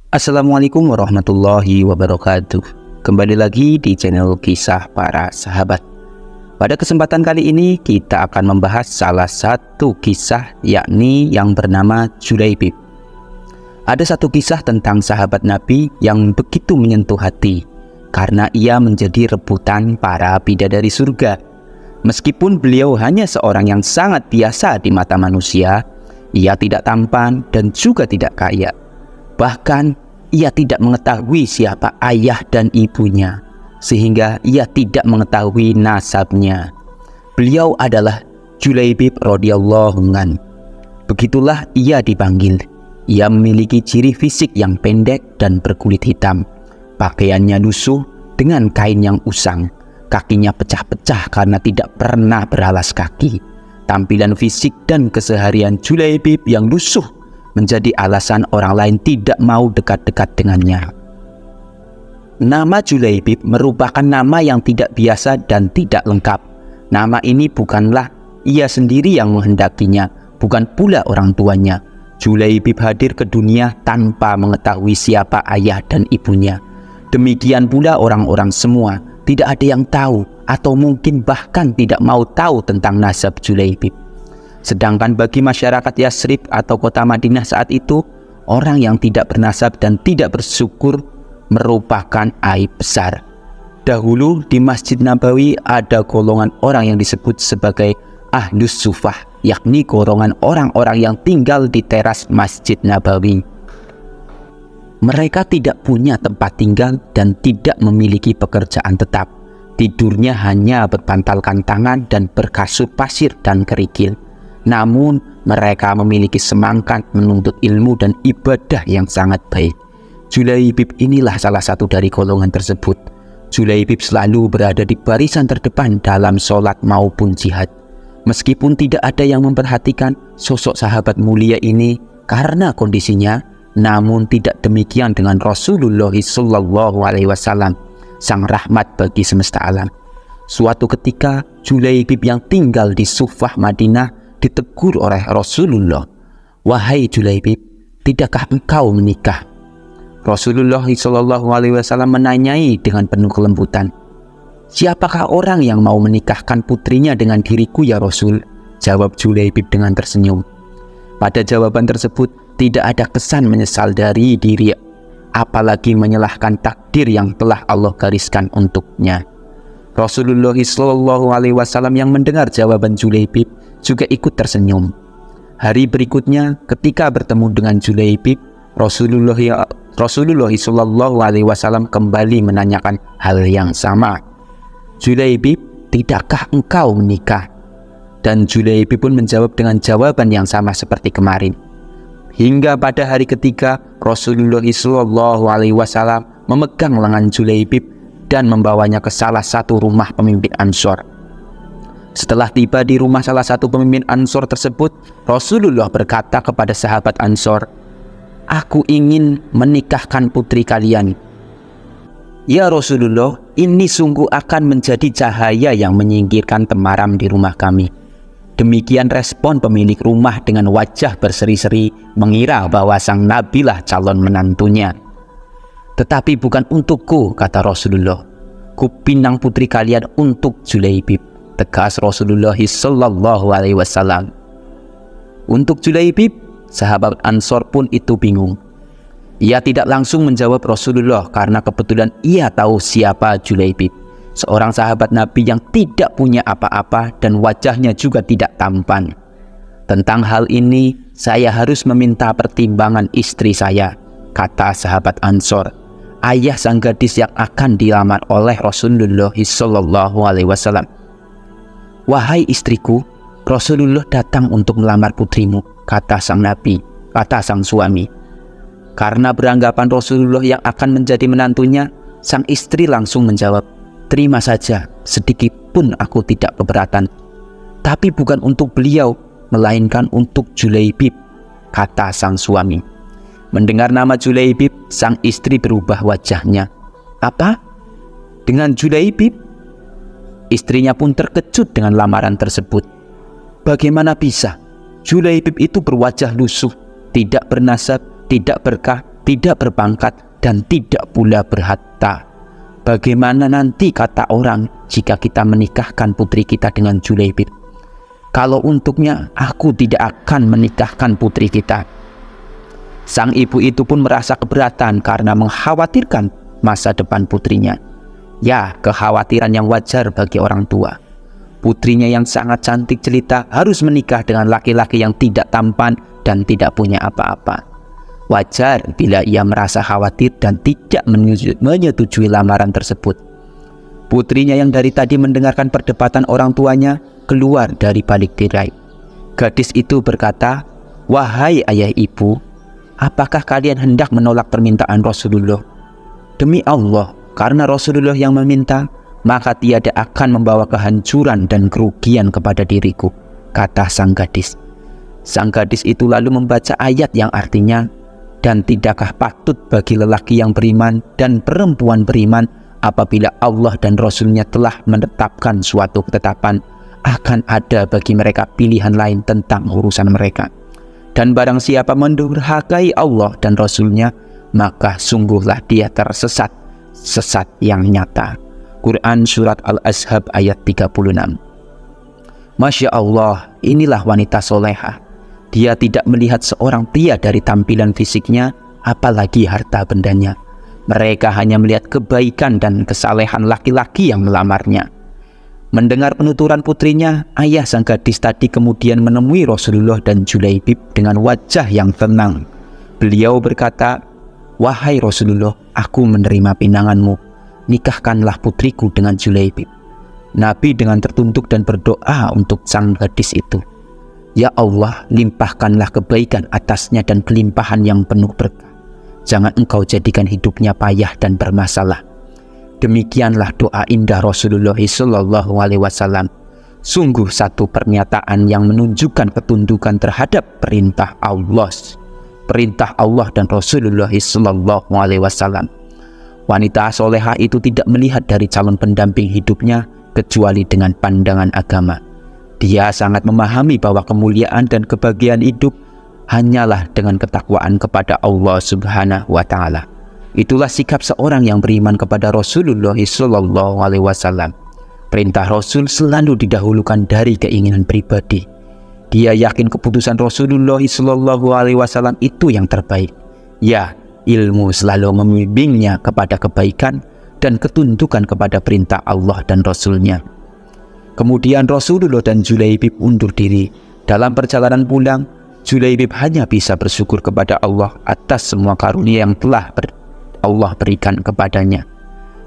Assalamualaikum warahmatullahi wabarakatuh. Kembali lagi di channel Kisah Para Sahabat. Pada kesempatan kali ini kita akan membahas salah satu kisah, yakni yang bernama Julaibib. Ada satu kisah tentang sahabat Nabi yang begitu menyentuh hati karena ia menjadi rebutan para bidadari surga. Meskipun beliau hanya seorang yang sangat biasa di mata manusia, ia tidak tampan dan juga tidak kaya. Bahkan ia tidak mengetahui siapa ayah dan ibunya, sehingga ia tidak mengetahui nasabnya. Beliau adalah Julaibib radhiyallahu anhu. Begitulah ia dipanggil. Ia memiliki ciri fisik yang pendek dan berkulit hitam. Pakaiannya lusuh dengan kain yang usang. Kakinya pecah-pecah karena tidak pernah beralas kaki. Tampilan fisik dan keseharian Julaibib yang lusuh menjadi alasan orang lain tidak mau dekat-dekat dengannya. Nama Julaibib merupakan nama yang tidak biasa dan tidak lengkap. Nama ini bukanlah ia sendiri yang menghendakinya, bukan pula orang tuanya. Julaibib hadir ke dunia tanpa mengetahui siapa ayah dan ibunya. Demikian pula orang-orang semua, tidak ada yang tahu atau mungkin bahkan tidak mau tahu tentang nasab Julaibib. Sedangkan bagi masyarakat Yasrib atau kota Madinah saat itu, orang yang tidak bernasab dan tidak bersyukur merupakan aib besar. Dahulu di Masjid Nabawi ada golongan orang yang disebut sebagai Ahlus Sufah, yakni golongan orang-orang yang tinggal di teras Masjid Nabawi. Mereka tidak punya tempat tinggal dan tidak memiliki pekerjaan tetap. Tidurnya hanya berbantalkan tangan dan berkasut pasir dan kerikil. Namun mereka memiliki semangat menuntut ilmu dan ibadah yang sangat baik. Julaibib inilah salah satu dari golongan tersebut. Julaibib selalu berada di barisan terdepan dalam sholat maupun jihad. Meskipun tidak ada yang memperhatikan sosok sahabat mulia ini karena kondisinya, namun tidak demikian dengan Rasulullah SAW, sang rahmat bagi semesta alam. Suatu ketika Julaibib yang tinggal di Sufah Madinah ditegur oleh Rasulullah. "Wahai Julaibib, tidakkah engkau menikah?" Rasulullah SAW menanyai dengan penuh kelembutan. "Siapakah orang yang mau menikahkan putrinya dengan diriku ya Rasul?" Jawab Julaibib dengan tersenyum. Pada jawaban tersebut tidak ada kesan menyesal dari diri, apalagi menyalahkan takdir yang telah Allah gariskan untuknya. Rasulullah SAW yang mendengar jawaban Julaibib juga ikut tersenyum. Hari berikutnya ketika bertemu dengan Julaibib, Rasulullah SAW kembali menanyakan hal yang sama. "Julaibib, tidakkah engkau menikah?" Dan Julaibib pun menjawab dengan jawaban yang sama seperti kemarin. Hingga pada hari ketiga, Rasulullah SAW memegang lengan Julaibib dan membawanya ke salah satu rumah pemimpin Ansor. Setelah tiba di rumah salah satu pemimpin Ansor tersebut, Rasulullah berkata kepada sahabat Ansor, "Aku ingin menikahkan putri kalian." "Ya Rasulullah, ini sungguh akan menjadi cahaya yang menyingkirkan temaram di rumah kami." Demikian respon pemilik rumah dengan wajah berseri-seri, mengira bahwa sang nabilah calon menantunya. "Tetapi bukan untukku," kata Rasulullah. "Kupinang putri kalian untuk Julaibib," tegas Rasulullah SAW. Untuk Julaibib, sahabat Ansor pun itu bingung. Ia tidak langsung menjawab Rasulullah karena kebetulan ia tahu siapa Julaibib, seorang sahabat Nabi yang tidak punya apa-apa dan wajahnya juga tidak tampan. "Tentang hal ini saya harus meminta pertimbangan istri saya," kata sahabat Ansor, ayah sang gadis yang akan dilamar oleh Rasulullah SAW. "Wahai istriku, Rasulullah datang untuk melamar putrimu," kata sang Nabi, kata sang suami. Karena beranggapan Rasulullah yang akan menjadi menantunya, sang istri langsung menjawab, "Terima saja, sedikit pun aku tidak keberatan. Tapi bukan untuk beliau, melainkan untuk Julaibib," kata sang suami. Mendengar nama Julaibib, sang istri berubah wajahnya. "Apa? Dengan Julaibib?" Istrinya pun terkejut dengan lamaran tersebut. Bagaimana bisa? Julaibib itu berwajah lusuh, tidak bernasab, tidak berkah, tidak berpangkat, dan tidak pula berharta. Bagaimana nanti kata orang jika kita menikahkan putri kita dengan Julaibib? Kalau untuknya, aku tidak akan menikahkan putri kita." Sang ibu itu pun merasa keberatan karena mengkhawatirkan masa depan putrinya. Ya, kekhawatiran yang wajar bagi orang tua. Putrinya yang sangat cantik jelita harus menikah dengan laki-laki yang tidak tampan dan tidak punya apa-apa. Wajar bila ia merasa khawatir dan tidak menyetujui lamaran tersebut. Putrinya yang dari tadi mendengarkan perdebatan orang tuanya keluar dari balik tirai. Gadis itu berkata, "Wahai ayah ibu, apakah kalian hendak menolak permintaan Rasulullah? Demi Allah, karena Rasulullah yang meminta, maka tiada akan membawa kehancuran dan kerugian kepada diriku," kata sang gadis. Sang gadis itu lalu membaca ayat yang artinya, "Dan tidakkah patut bagi lelaki yang beriman dan perempuan beriman apabila Allah dan Rasul-Nya telah menetapkan suatu ketetapan, akan ada bagi mereka pilihan lain tentang urusan mereka. Dan barang siapa mendurhakai Allah dan Rasul-Nya, maka sungguhlah dia tersesat, sesat yang nyata." Quran Surat Al-Ashab ayat 36. Masya Allah, inilah wanita solehah. Dia tidak melihat seorang pria dari tampilan fisiknya, apalagi harta bendanya. Mereka hanya melihat kebaikan dan kesalehan laki-laki yang melamarnya. Mendengar penuturan putrinya, ayah sang gadis tadi kemudian menemui Rasulullah dan Julaibib dengan wajah yang tenang. Beliau berkata, "Wahai Rasulullah, aku menerima pinanganmu. Nikahkanlah putriku dengan Julaibib." Nabi dengan tertunduk dan berdoa untuk sang gadis itu. "Ya Allah, limpahkanlah kebaikan atasnya dan kelimpahan yang penuh berkah. Jangan engkau jadikan hidupnya payah dan bermasalah." Demikianlah doa indah Rasulullah SAW. Sungguh satu pernyataan yang menunjukkan ketundukan terhadap perintah Allah dan Rasulullah SAW. Wanita solehah itu tidak melihat dari calon pendamping hidupnya kecuali dengan pandangan agama. Dia sangat memahami bahwa kemuliaan dan kebahagiaan hidup hanyalah dengan ketakwaan kepada Allah Subhanahu wa Ta'ala. Itulah sikap seorang yang beriman kepada Rasulullah SAW. Perintah Rasul selalu didahulukan dari keinginan pribadi. Dia yakin keputusan Rasulullah SAW itu yang terbaik. Ya, ilmu selalu membimbingnya kepada kebaikan dan ketundukan kepada perintah Allah dan Rasul-Nya. Kemudian Rasulullah dan Julaibib undur diri. Dalam perjalanan pulang, Julaibib hanya bisa bersyukur kepada Allah atas semua karunia yang telah Allah berikan kepadanya.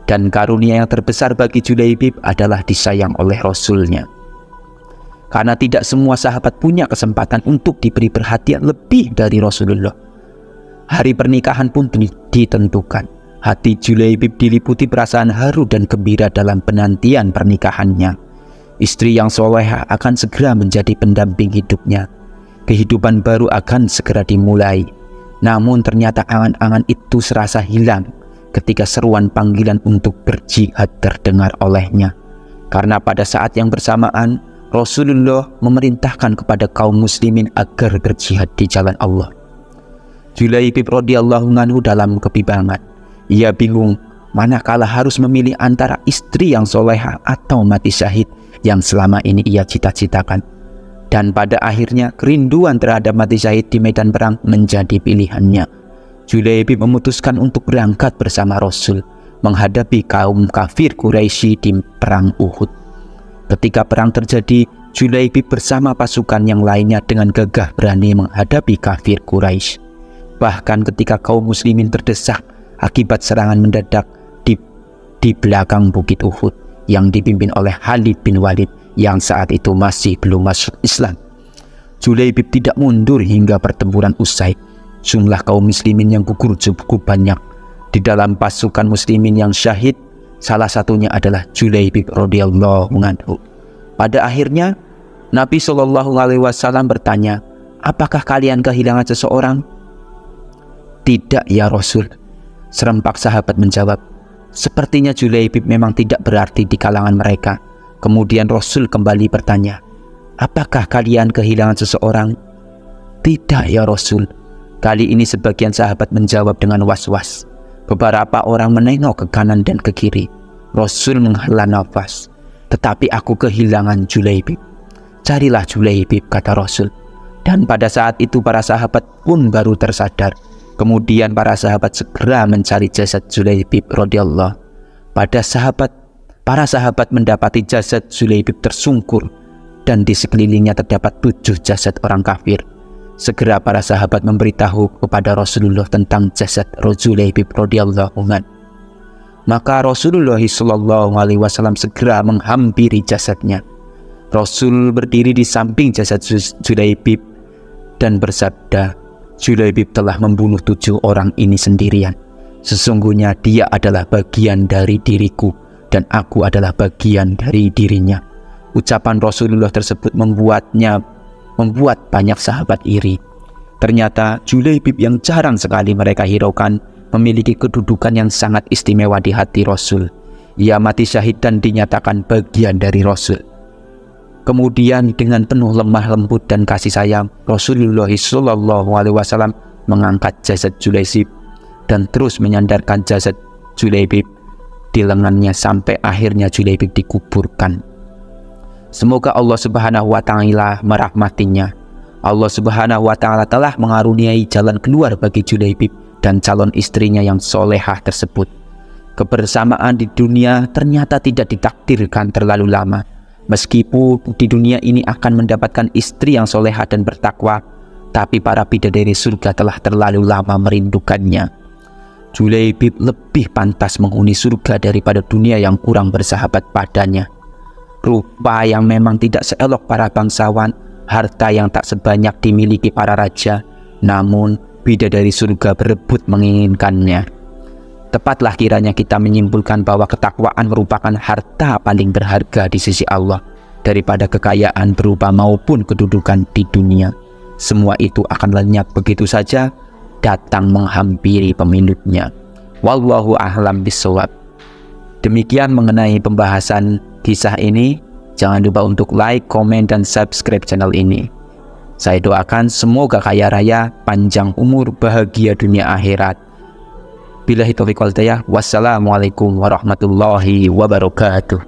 Dan karunia yang terbesar bagi Julaibib adalah disayang oleh Rasul-Nya. Karena tidak semua sahabat punya kesempatan untuk diberi perhatian lebih dari Rasulullah. Hari pernikahan pun ditentukan. Hati Julaibib diliputi perasaan haru dan gembira dalam penantian pernikahannya. Istri yang solehah akan segera menjadi pendamping hidupnya. Kehidupan baru akan segera dimulai. Namun ternyata angan-angan itu serasa hilang ketika seruan panggilan untuk berjihad terdengar olehnya. Karena pada saat yang bersamaan, Rasulullah memerintahkan kepada kaum muslimin agar berjihad di jalan Allah. Julaibib radhiyallahu anhu dalam kebimbangan. Ia bingung manakala harus memilih antara istri yang solehah atau mati syahid yang selama ini ia cita-citakan. Dan pada akhirnya kerinduan terhadap mati syahid di medan perang menjadi pilihannya. Julaibib memutuskan untuk berangkat bersama Rasul menghadapi kaum kafir Quraisy di perang Uhud. Ketika perang terjadi, Julaibib bersama pasukan yang lainnya dengan gagah berani menghadapi kafir Quraisy. Bahkan ketika kaum muslimin terdesak akibat serangan mendadak di belakang bukit Uhud yang dipimpin oleh Khalid bin Walid yang saat itu masih belum masuk Islam, Julaibib tidak mundur hingga pertempuran usai. Jumlah kaum muslimin yang gugur cukup banyak. Di dalam pasukan muslimin yang syahid, salah satunya adalah Julaibib radhiyallahu anhu. Pada akhirnya Nabi SAW bertanya, "Apakah kalian kehilangan seseorang?" "Tidak ya Rasul." Serempak sahabat menjawab, "Sepertinya Julaibib memang tidak berarti di kalangan mereka." Kemudian Rasul kembali bertanya, "Apakah kalian kehilangan seseorang?" "Tidak ya Rasul." Kali ini sebagian sahabat menjawab dengan was-was. Beberapa orang menengok ke kanan dan ke kiri. Rasul menghela nafas. Tetapi aku kehilangan Julaibib. Carilah Julaibib, kata Rasul. Dan pada saat itu para sahabat pun baru tersadar. Kemudian para sahabat segera mencari jasad Julaibib radhiyallahu. Para sahabat mendapati jasad Julaibib tersungkur dan di sekelilingnya terdapat 7 jasad orang kafir. Segera para sahabat memberitahu kepada Rasulullah tentang jasad Julaibib radhiyallahu anhu. Maka Rasulullah SAW segera menghampiri jasadnya. Rasul berdiri di samping jasad Julaibib dan bersabda, Julaibib telah membunuh 7 orang ini sendirian. Sesungguhnya dia adalah bagian dari diriku dan aku adalah bagian dari dirinya. Ucapan Rasulullah tersebut membuat banyak sahabat iri. Ternyata Julaibib yang jarang sekali mereka hiraukan memiliki kedudukan yang sangat istimewa di hati Rasul. Ia mati syahid dan dinyatakan bagian dari Rasul. Kemudian dengan penuh lemah lembut dan kasih sayang, Rasulullah SAW mengangkat jasad Julaibib dan terus menyandarkan jasad Julaibib di lengannya sampai akhirnya Julaibib dikuburkan. Semoga Allah Subhanahu wa Ta'ala merahmatinya. Allah Subhanahu wa Ta'ala telah mengaruniai jalan keluar bagi Julaibib dan calon istrinya yang solehah tersebut. Kebersamaan di dunia ternyata tidak ditakdirkan terlalu lama. Meskipun di dunia ini akan mendapatkan istri yang solehah dan bertakwa, tapi para bidadari surga telah terlalu lama merindukannya. Julaibib lebih pantas menghuni surga daripada dunia yang kurang bersahabat padanya. Rupa yang memang tidak seelok para bangsawan, harta yang tak sebanyak dimiliki para raja, namun bidadari surga berebut menginginkannya. Tepatlah kiranya kita menyimpulkan bahwa ketakwaan merupakan harta paling berharga di sisi Allah daripada kekayaan berupa maupun kedudukan di dunia. Semua itu akan lenyap begitu saja datang menghampiri pemiliknya. Wallahu a'lam bishawab. Demikian mengenai pembahasan kisah ini. Jangan lupa untuk like, komen, dan subscribe channel ini. Saya doakan semoga kaya raya, panjang umur, bahagia dunia akhirat. Billahi taufiq wal hidayah. Wassalamualaikum warahmatullahi wabarakatuh.